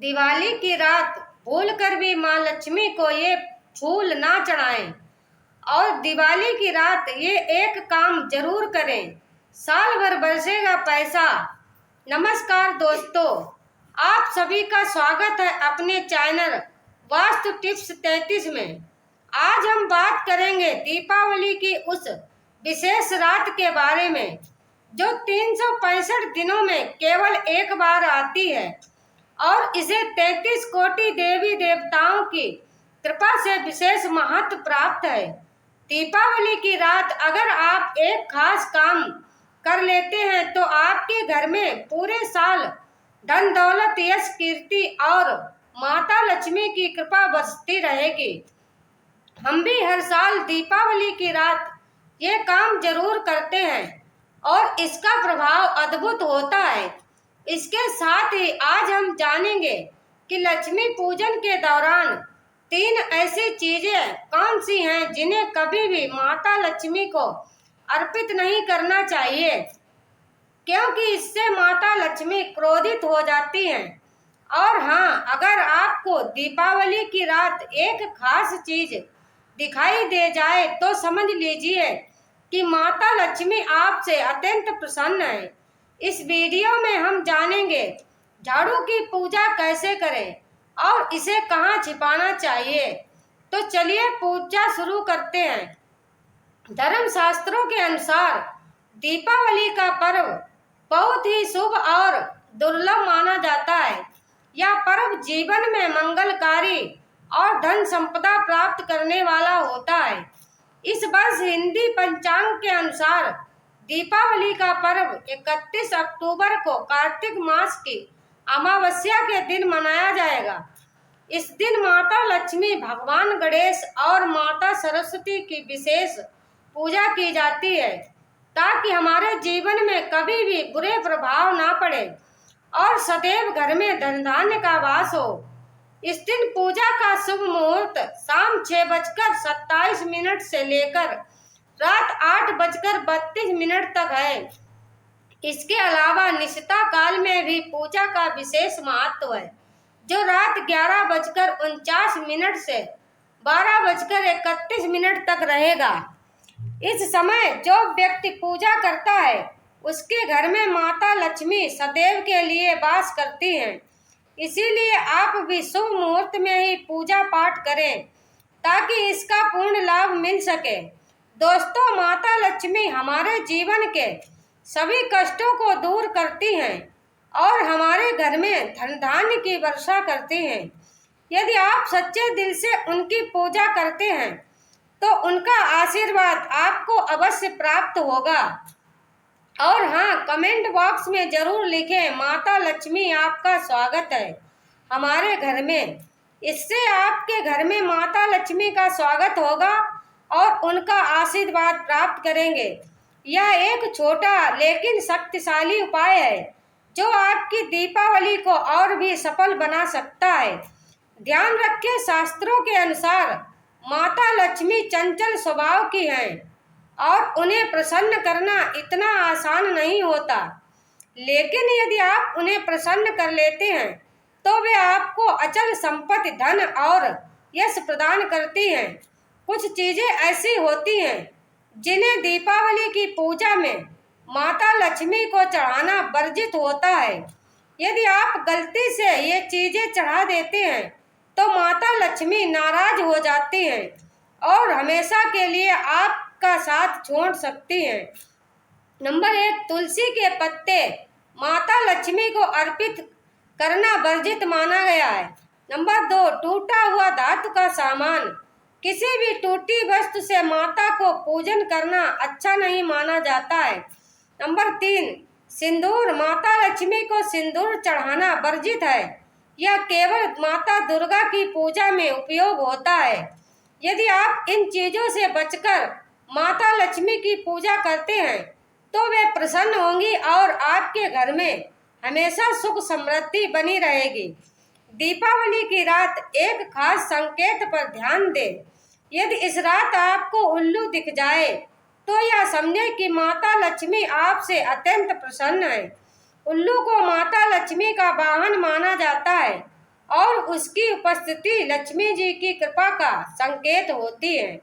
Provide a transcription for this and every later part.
दिवाली की रात भूलकर भी माँ लक्ष्मी को ये फूल ना चढ़ाएं और दिवाली की रात ये एक काम जरूर करें, साल भर बरसेगा पैसा। नमस्कार दोस्तों, आप सभी का स्वागत है अपने चैनल वास्तु टिप्स 33 में। आज हम बात करेंगे दीपावली की उस विशेष रात के बारे में जो 365 दिनों में केवल एक बार आती है और इसे 33 कोटि देवी देवताओं की कृपा से विशेष महत्व प्राप्त है। दीपावली की रात अगर आप एक खास काम कर लेते हैं तो आपके घर में पूरे साल धन दौलत यश कीर्ति और माता लक्ष्मी की कृपा बरसती रहेगी। हम भी हर साल दीपावली की रात ये काम जरूर करते हैं और इसका प्रभाव अद्भुत होता है। इसके साथ ही आज हम जानेंगे कि लक्ष्मी पूजन के दौरान 3 ऐसी चीजें कौन सी हैं जिन्हें कभी भी माता लक्ष्मी को अर्पित नहीं करना चाहिए, क्योंकि इससे माता लक्ष्मी क्रोधित हो जाती हैं। और हाँ, अगर आपको दीपावली की रात एक खास चीज दिखाई दे जाए तो समझ लीजिए कि माता लक्ष्मी आपसे अत्यंत प्रसन्न है। इस वीडियो में हम जानेंगे झाड़ू की पूजा कैसे करें और इसे कहाँ छिपाना चाहिए। तो चलिए पूजा शुरू करते हैं। धर्म शास्त्रों के अनुसार दीपावली का पर्व बहुत ही शुभ और दुर्लभ माना जाता है। यह पर्व जीवन में मंगलकारी और धन संपदा प्राप्त करने वाला होता है। इस वर्ष हिंदी पंचांग के अनुसार दीपावली का पर्व 31 अक्टूबर को कार्तिक मास की अमावस्या के दिन मनाया जाएगा। इस दिन माता लक्ष्मी, भगवान गणेश और माता सरस्वती की विशेष पूजा की जाती है ताकि हमारे जीवन में कभी भी बुरे प्रभाव ना पड़े और सदैव घर में धन धान्य का वास हो। इस दिन पूजा का शुभ मुहूर्त शाम 6:27 से लेकर रात 8:32 तक है। इसके अलावा निशिता काल में भी पूजा का विशेष महत्व है, जो रात 11:49 से 12:31 तक रहेगा। इस समय जो व्यक्ति पूजा करता है उसके घर में माता लक्ष्मी सदैव के लिए वास करती हैं। इसीलिए आप भी शुभ मुहूर्त में ही पूजा पाठ करें ताकि इसका पूर्ण लाभ मिल सके। दोस्तों, माता लक्ष्मी हमारे जीवन के सभी कष्टों को दूर करती हैं और हमारे घर में धन धान्य की वर्षा करती हैं। यदि आप सच्चे दिल से उनकी पूजा करते हैं तो उनका आशीर्वाद आपको अवश्य प्राप्त होगा। और हाँ, कमेंट बॉक्स में जरूर लिखें, माता लक्ष्मी आपका स्वागत है हमारे घर में। इससे आपके घर में माता लक्ष्मी का स्वागत होगा और उनका आशीर्वाद प्राप्त करेंगे। यह एक छोटा लेकिन शक्तिशाली उपाय है जो आपकी दीपावली को और भी सफल बना सकता है। ध्यान रखें, शास्त्रों के अनुसार माता लक्ष्मी चंचल स्वभाव की हैं और उन्हें प्रसन्न करना इतना आसान नहीं होता, लेकिन यदि आप उन्हें प्रसन्न कर लेते हैं तो वे आपको अचल संपत्ति, धन और यश प्रदान करती हैं। कुछ चीजें ऐसी होती हैं जिन्हें दीपावली की पूजा में माता लक्ष्मी को चढ़ाना वर्जित होता है। यदि आप गलती से ये चीजें चढ़ा देते हैं तो माता लक्ष्मी नाराज हो जाती हैं और हमेशा के लिए आपका साथ छोड़ सकती हैं। नंबर 1, तुलसी के पत्ते माता लक्ष्मी को अर्पित करना वर्जित माना गया है। नंबर 2, टूटा हुआ धातु का सामान। किसी भी टूटी वस्तु से माता को पूजन करना अच्छा नहीं माना जाता है। नंबर 3, सिंदूर। माता लक्ष्मी को सिंदूर चढ़ाना वर्जित है। यह केवल माता दुर्गा की पूजा में उपयोग होता है। यदि आप इन चीजों से बचकर माता लक्ष्मी की पूजा करते हैं तो वे प्रसन्न होंगी और आपके घर में हमेशा सुख समृद्धि बनी रहेगी। दीपावली की रात एक खास संकेत पर ध्यान दें। यदि इस रात आपको उल्लू दिख जाए तो यह समझे कि माता लक्ष्मी आपसे अत्यंत प्रसन्न है। उल्लू को माता लक्ष्मी का वाहन माना जाता है उसकी उपस्थिति लक्ष्मी जी की कृपा का संकेत होती है।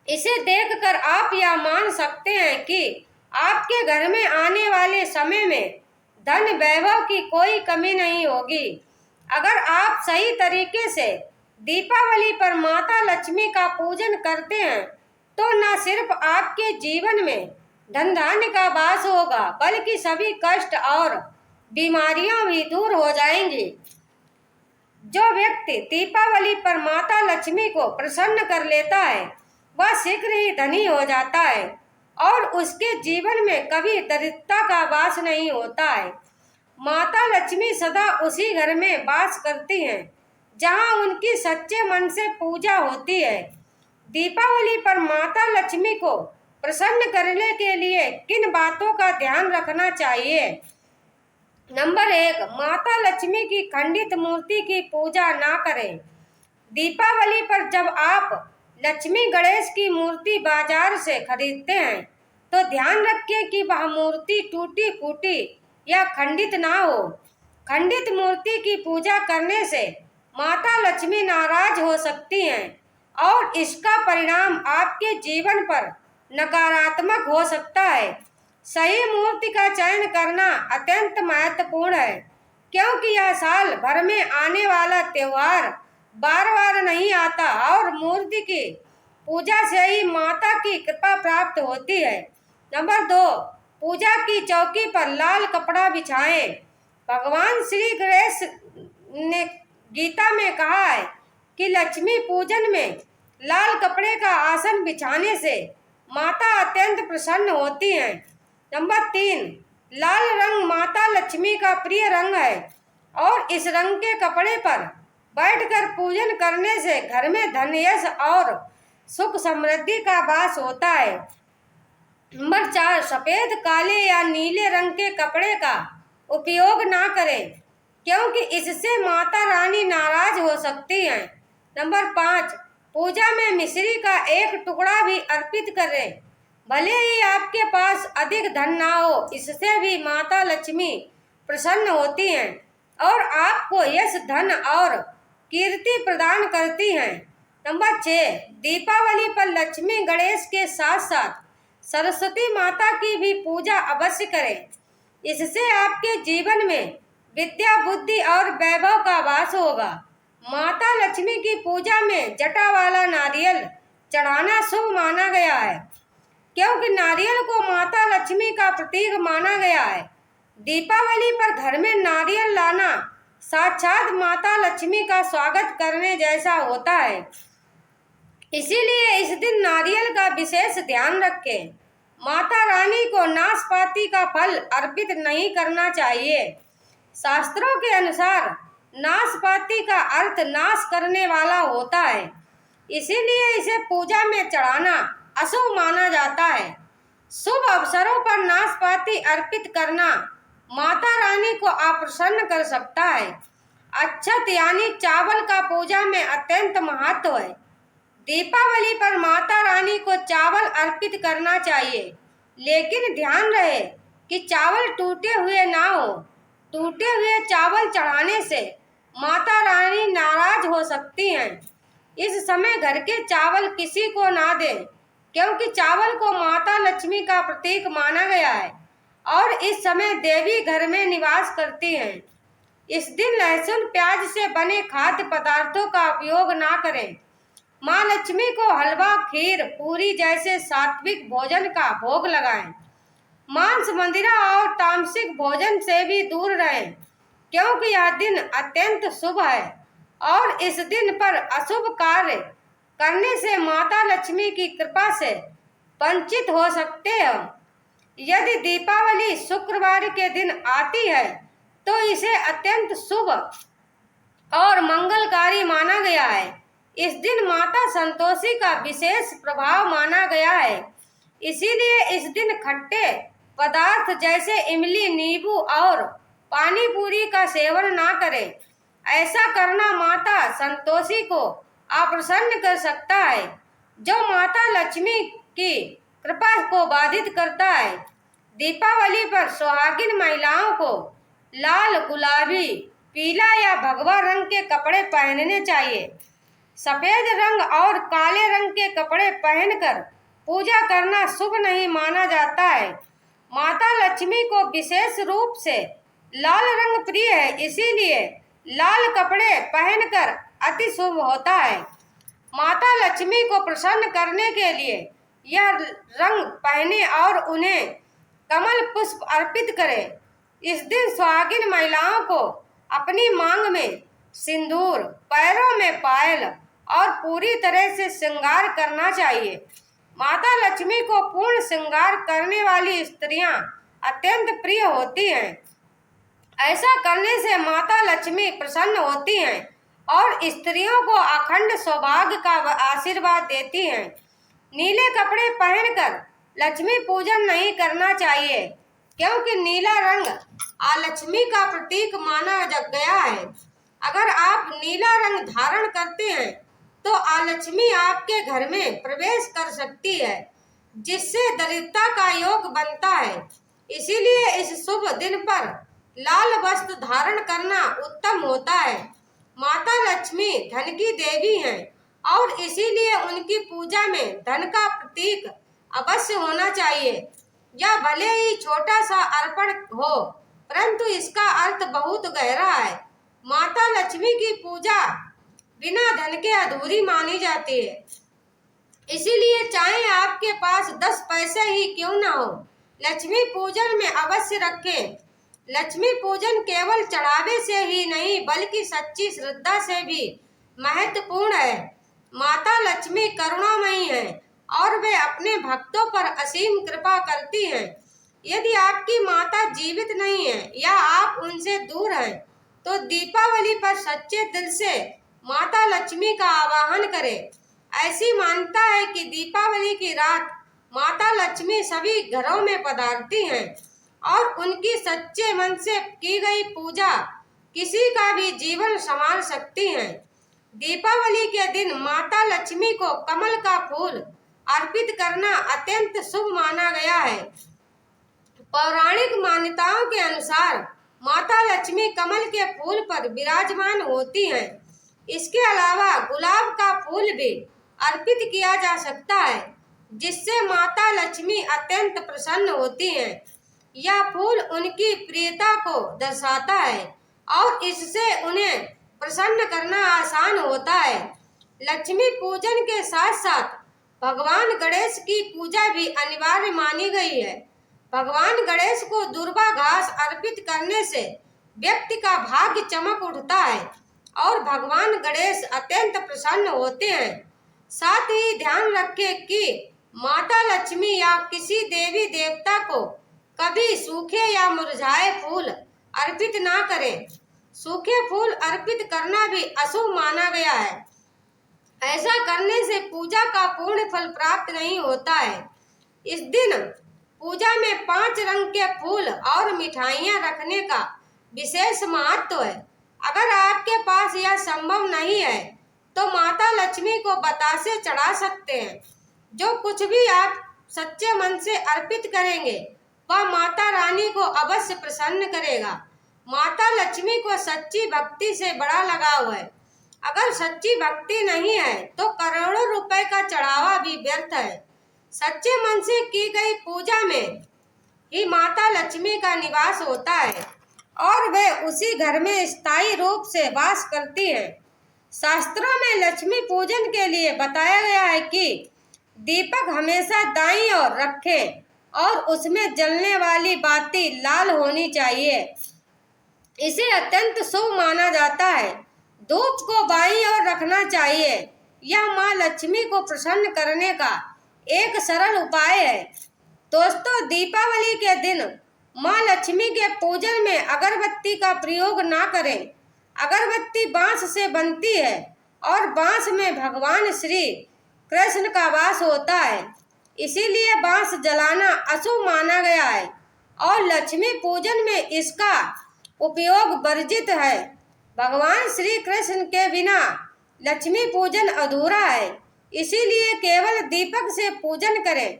इसे देखकर आप यह मान सकते हैं कि आपके घर में आने वाले समय में धन वैभव की कोई कमी नहीं होगी। अगर आप सही तरीके से दीपावली पर माता लक्ष्मी का पूजन करते हैं तो न सिर्फ आपके जीवन में धन धान्य का वास होगा बल्कि सभी कष्ट और बीमारियां भी दूर हो जाएंगी। जो व्यक्ति दीपावली पर माता लक्ष्मी को प्रसन्न कर लेता है वह शीघ्र ही धनी हो जाता है और उसके जीवन में कभी दरिद्रता का वास नहीं होता है। माता लक्ष्मी सदा उसी घर में वास करती हैं जहां उनकी सच्चे मन से पूजा होती है। दीपावली पर माता लक्ष्मी को प्रसन्न करने के लिए किन बातों का ध्यान रखना चाहिए? नंबर 1, माता लक्ष्मी की खंडित मूर्ति की पूजा ना करें। दीपावली पर जब आप लक्ष्मी गणेश की मूर्ति बाजार से खरीदते हैं तो ध्यान रखें कि वह मूर्ति टूटी फूटी या खंडित ना हो। खंडित मूर्ति की पूजा करने से माता लक्ष्मी नाराज हो सकती हैं और इसका परिणाम आपके जीवन पर नकारात्मक हो सकता है। सही मूर्ति का चयन करना अत्यंत महत्वपूर्ण है क्योंकि यह साल भर में आने वाला त्योहार बार बार नहीं आता और मूर्ति की पूजा से ही माता की कृपा प्राप्त होती है। नंबर 2, पूजा की चौकी पर लाल कपड़ा बिछाएं। भगवान श्री गणेश ने गीता में कहा है कि लक्ष्मी पूजन में लाल कपड़े का आसन बिछाने से माता अत्यंत प्रसन्न होती हैं। नंबर 3, लाल रंग माता लक्ष्मी का प्रिय रंग है और इस रंग के कपड़े पर बैठकर पूजन करने से घर में धन यश और सुख समृद्धि का वास होता है। नंबर 4, सफेद काले या नीले रंग के कपड़े का उपयोग ना करें क्योंकि इससे माता रानी नाराज हो सकती हैं। नंबर 5, पूजा में मिश्री का एक टुकड़ा भी अर्पित करें। भले ही आपके पास अधिक धन ना हो, इससे भी माता लक्ष्मी प्रसन्न होती हैं और आपको यश धन और कीर्ति प्रदान करती हैं। नंबर 6, दीपावली पर लक्ष्मी गणेश के साथ साथ सरस्वती माता की भी पूजा अवश्य करें। इससे आपके जीवन में विद्या बुद्धि और वैभव का वास होगा। माता लक्ष्मी की पूजा में जटा वाला नारियल चढ़ाना शुभ माना गया है क्योंकि नारियल को माता लक्ष्मी का प्रतीक माना गया है। दीपावली पर घर में नारियल लाना साक्षात माता लक्ष्मी का स्वागत करने जैसा होता है, इसीलिए इस दिन नारियल का विशेष ध्यान रखें। माता रानी को नाशपाती का फल अर्पित नहीं करना चाहिए। शास्त्रों के अनुसार नाशपाती का अर्थ नाश करने वाला होता है, इसीलिए इसे पूजा में चढ़ाना अशुभ माना जाता है। शुभ अवसरों पर नाशपाती अर्पित करना माता रानी को अप्रसन्न कर सकता है। अक्षत यानी चावल का पूजा में अत्यंत महत्व है। दीपावली पर माता रानी को चावल अर्पित करना चाहिए, लेकिन ध्यान रहे कि चावल टूटे हुए ना हो। टूटे हुए चावल चढ़ाने से माता रानी नाराज हो सकती हैं। इस समय घर के चावल किसी को ना दें क्योंकि चावल को माता लक्ष्मी का प्रतीक माना गया है और इस समय देवी घर में निवास करती हैं। इस दिन लहसुन प्याज से बने खाद्य पदार्थों का उपयोग ना करें। माँ लक्ष्मी को हलवा खीर पूरी जैसे सात्विक भोजन का भोग लगाएं। मांस मंदिरा और तामसिक भोजन से भी दूर रहें क्योंकि यह दिन अत्यंत शुभ है और इस दिन पर अशुभ कार्य करने से माता लक्ष्मी की कृपा से वंचित हो सकते हैं। यदि दीपावली शुक्रवार के दिन आती है तो इसे अत्यंत शुभ और मंगलकारी माना गया है। इस दिन माता संतोषी का विशेष प्रभाव माना गया है, इसीलिए इस दिन खट्टे पदार्थ जैसे इमली नींबू और पानी पूरी का सेवन ना करें। ऐसा करना माता संतोषी को अप्रसन्न कर सकता है, जो माता लक्ष्मी की कृपा को बाधित करता है। दीपावली पर सुहागिन महिलाओं को लाल गुलाबी पीला या भगवा रंग के कपड़े पहनने चाहिए। सफेद रंग और काले रंग के कपड़े पहनकर पूजा करना शुभ नहीं माना जाता है। माता लक्ष्मी को विशेष रूप से लाल रंग प्रिय है, इसीलिए लाल कपड़े पहनकर अति शुभ होता है। माता लक्ष्मी को प्रसन्न करने के लिए यह रंग पहने और उन्हें कमल पुष्प अर्पित करें। इस दिन सुहागिन महिलाओं को अपनी मांग में सिंदूर, पैरों में पायल और पूरी तरह से श्रृंगार करना चाहिए। माता लक्ष्मी को पूर्ण श्रृंगार करने वाली स्त्रियां अत्यंत प्रिय होती हैं। ऐसा करने से माता लक्ष्मी प्रसन्न होती हैं और स्त्रियों को अखंड सौभाग्य का आशीर्वाद देती हैं। नीले कपड़े पहनकर लक्ष्मी पूजन नहीं करना चाहिए, क्योंकि नीला रंग अलक्ष्मी का प्रतीक माना गया है। अगर आप नीला रंग धारण करते हैं तो अलक्ष्मी आपके घर में प्रवेश कर सकती है, जिससे दरिद्रता का योग बनता है। इसीलिए इस शुभ दिन पर लाल वस्त्र धारण करना उत्तम होता है। माता लक्ष्मी धन की देवी हैं और इसीलिए उनकी पूजा में धन का प्रतीक अवश्य होना चाहिए। यह भले ही छोटा सा अर्पण हो, परंतु इसका अर्थ बहुत गहरा है। माता लक्ष्मी की पूजा बिना धन के अधूरी मानी जाती है। इसीलिए चाहे आपके पास 10 पैसे ही क्यों ना हो, लक्ष्मी पूजन में अवश्य रखें। लक्ष्मी पूजन केवल चढ़ावे से ही नहीं, बल्कि सच्ची श्रद्धा से भी महत्वपूर्ण है। माता लक्ष्मी करुणामयी है और वे अपने भक्तों पर असीम कृपा करती हैं। यदि आपकी माता जीवित नहीं है या आप उनसे दूर हैं, तो दीपावली पर सच्चे दिल से माता लक्ष्मी का आवाहन करें। ऐसी मान्यता है कि दीपावली की रात माता लक्ष्मी सभी घरों में पधारती हैं और उनकी सच्चे मन से की गई पूजा किसी का भी जीवन संवार सकती है। दीपावली के दिन माता लक्ष्मी को कमल का फूल अर्पित करना अत्यंत शुभ माना गया है। पौराणिक मान्यताओं के अनुसार माता लक्ष्मी कमल के फूल पर विराजमान होती हैं। इसके अलावा गुलाब का फूल भी अर्पित किया जा सकता है, जिससे माता लक्ष्मी अत्यंत प्रसन्न होती हैं। यह फूल उनकी प्रियता को दर्शाता है और इससे उन्हें प्रसन्न करना आसान होता है। लक्ष्मी पूजन के साथ साथ भगवान गणेश की पूजा भी अनिवार्य मानी गई है। भगवान गणेश को दुर्वा घास अर्पित करने से व्यक्ति का भाग्य चमक उठता है और भगवान गणेश अत्यंत प्रसन्न होते हैं। साथ ही ध्यान रखें कि माता लक्ष्मी या किसी देवी देवता को कभी सूखे या मुरझाए फूल अर्पित ना करें। सूखे फूल अर्पित करना भी अशुभ माना गया है। ऐसा करने से पूजा का पूर्ण फल प्राप्त नहीं होता है। इस दिन पूजा में 5 रंग के फूल और मिठाइयाँ रखने का विशेष महत्व है। अगर आपके पास यह संभव नहीं है तो माता लक्ष्मी को बतासे चढ़ा सकते हैं। जो कुछ भी आप सच्चे मन से अर्पित करेंगे वह माता रानी को अवश्य प्रसन्न करेगा। माता लक्ष्मी को सच्ची भक्ति से बड़ा लगाव है। अगर सच्ची भक्ति नहीं है तो करोड़ों रुपए का चढ़ावा भी व्यर्थ है। सच्चे मन से की गई पूजा में ही माता लक्ष्मी का निवास होता है और वे उसी घर में स्थायी रूप से वास करती है। शास्त्रों में लक्ष्मी पूजन के लिए बताया गया है कि दीपक हमेशा दाईं ओर रखें और उसमें जलने वाली बाती लाल होनी चाहिए। इसे अत्यंत शुभ माना जाता है। धूप को बाईं ओर रखना चाहिए। यह माँ लक्ष्मी को प्रसन्न करने का एक सरल उपाय है। दोस्तों, दीपावली के दिन माँ लक्ष्मी के पूजन में अगरबत्ती का प्रयोग ना करें। अगरबत्ती बांस से बनती है और बांस में भगवान श्री कृष्ण का वास होता है, इसीलिए बांस जलाना अशुभ माना गया है और लक्ष्मी पूजन में इसका उपयोग वर्जित है। भगवान श्री कृष्ण के बिना लक्ष्मी पूजन अधूरा है, इसीलिए केवल दीपक से पूजन करें।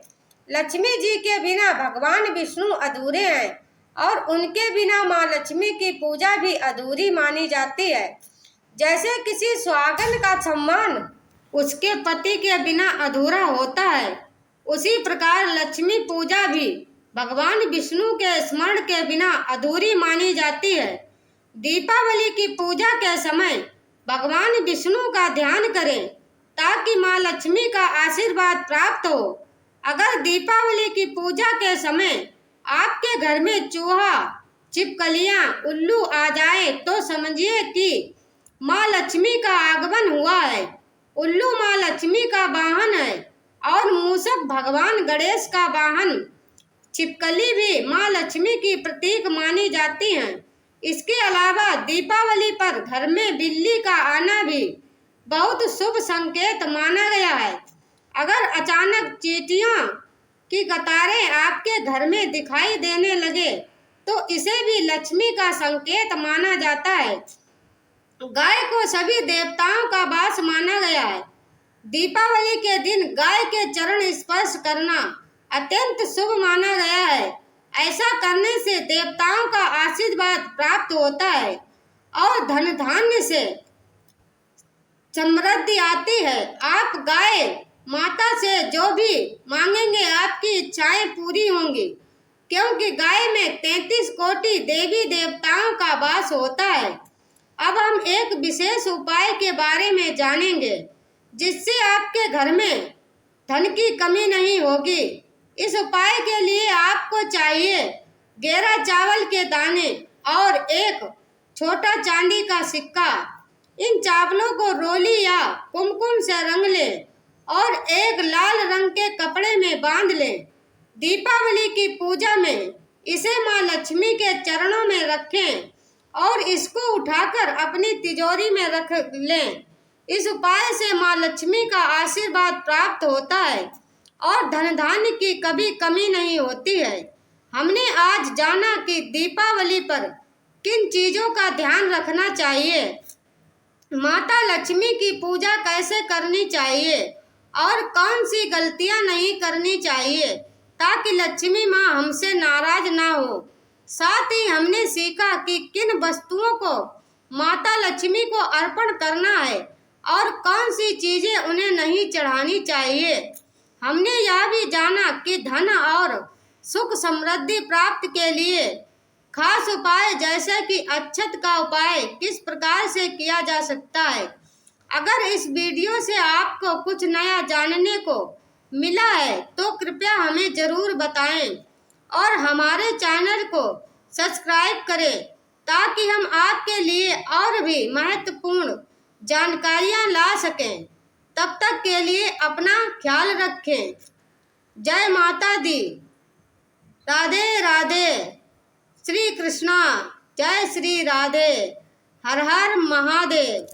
लक्ष्मी जी के बिना भगवान विष्णु अधूरे हैं और उनके बिना माँ लक्ष्मी की पूजा भी अधूरी मानी जाती है। जैसे किसी सुहागन का सम्मान उसके पति के बिना अधूरा होता है, उसी प्रकार लक्ष्मी पूजा भी भगवान विष्णु के स्मरण के बिना अधूरी मानी जाती है। दीपावली की पूजा के समय भगवान विष्णु का ध्यान करें ताकि माँ लक्ष्मी का आशीर्वाद प्राप्त हो। अगर दीपावली की पूजा के समय आपके घर में चूहा, छिपकलियां, उल्लू आ जाए तो समझिए कि माँ लक्ष्मी का आगमन हुआ है। उल्लू माँ लक्ष्मी का वाहन है और मूषक भगवान गणेश का वाहन। छिपकली भी माँ लक्ष्मी की प्रतीक मानी जाती हैं। इसके अलावा दीपावली पर घर में बिल्ली का आना भी बहुत शुभ संकेत माना गया है। अगर अचानक चींटियों की कतारें आपके घर में दिखाई देने लगे तो इसे भी लक्ष्मी का संकेत माना जाता है। गाय को सभी देवताओं का वास माना गया है। दीपावली के दिन गाय के चरण स्पर्श करना अत्यंत शुभ माना गया है। ऐसा करने से देवताओं का आशीर्वाद प्राप्त होता है और धन धान्य से समृद्धि आती है। आप गाय माता से जो भी मांगेंगे आपकी इच्छाएं पूरी होंगी, क्योंकि गाय में 33 कोटि देवी देवताओं का वास होता है। अब हम एक विशेष उपाय के बारे में जानेंगे जिससे आपके घर में धन की कमी नहीं होगी। इस उपाय के लिए आपको चाहिए गेरा चावल के दाने और एक छोटा चांदी का सिक्का। इन चावलों को रोली या कुमकुम से रंग लें और एक लाल रंग के कपड़े में बांध लें। दीपावली की पूजा में इसे माँ लक्ष्मी के चरणों में रखें और इसको उठाकर अपनी तिजोरी में रख लें। इस उपाय से माँ लक्ष्मी का आशीर्वाद प्राप्त होता है और धन धान्य की कभी कमी नहीं होती है। हमने आज जाना कि दीपावली पर किन चीजों का ध्यान रखना चाहिए, माता लक्ष्मी की पूजा कैसे करनी चाहिए और कौन सी गलतियां नहीं करनी चाहिए ताकि लक्ष्मी माँ हमसे नाराज ना हो। साथ ही हमने सीखा कि किन वस्तुओं को माता लक्ष्मी को अर्पण करना है और कौन सी चीजें उन्हें नहीं चढ़ानी चाहिए। हमने यह भी जाना कि धन और सुख समृद्धि प्राप्त के लिए खास उपाय जैसे कि अक्षत का उपाय किस प्रकार से किया जा सकता है। अगर इस वीडियो से आपको कुछ नया जानने को मिला है तो कृपया हमें जरूर बताएं और हमारे चैनल को सब्सक्राइब करें ताकि हम आपके लिए और भी महत्वपूर्ण जानकारियां ला सकें। तब तक के लिए अपना ख्याल रखें। जय माता दी। राधे राधे। श्री कृष्णा। जय श्री राधे। हर हर महादेव।